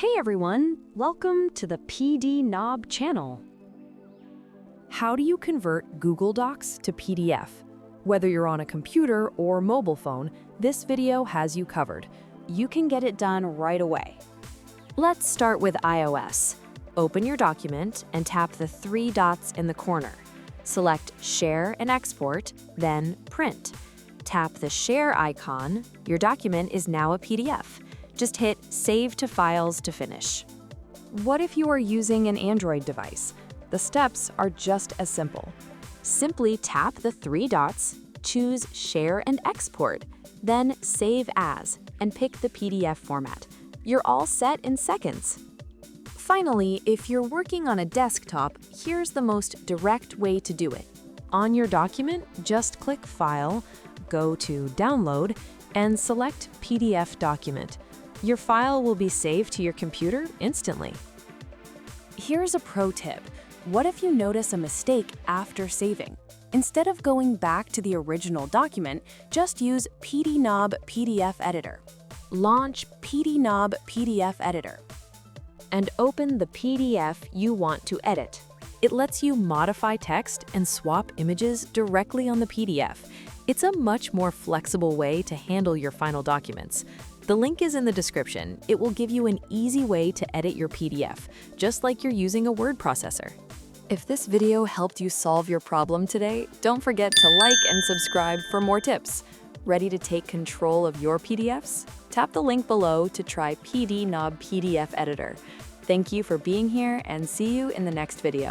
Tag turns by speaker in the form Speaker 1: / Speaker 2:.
Speaker 1: Hey everyone, welcome to the PD Nob channel. How do you convert Google Docs to PDF? Whether you're on a computer or mobile phone, this video has you covered. You can get it done right away. Let's start with iOS. Open your document and tap the three dots in the corner. Select Share and Export, then Print. Tap the Share icon. Your document is now a PDF. Just hit Save to Files to finish. What if you are using an Android device? The steps are just as simple. Simply tap the three dots, choose Share and Export, then Save As, and pick the PDF format. You're all set in seconds. Finally, if you're working on a desktop, here's the most direct way to do it. On your document, just click File, go to Download, and select PDF Document. Your file will be saved to your computer instantly. Here's a pro tip. What if you notice a mistake after saving? Instead of going back to the original document, just use PDNob PDF Editor. Launch PDNob PDF Editor and open the PDF you want to edit. It lets you modify text and swap images directly on the PDF. It's a much more flexible way to handle your final documents. The link is in the description. It will give you an easy way to edit your PDF, just like you're using a word processor. If this video helped you solve your problem today, don't forget to like and subscribe for more tips. Ready to take control of your PDFs? Tap the link below to try PD Nob PDF Editor. Thank you for being here and see you in the next video.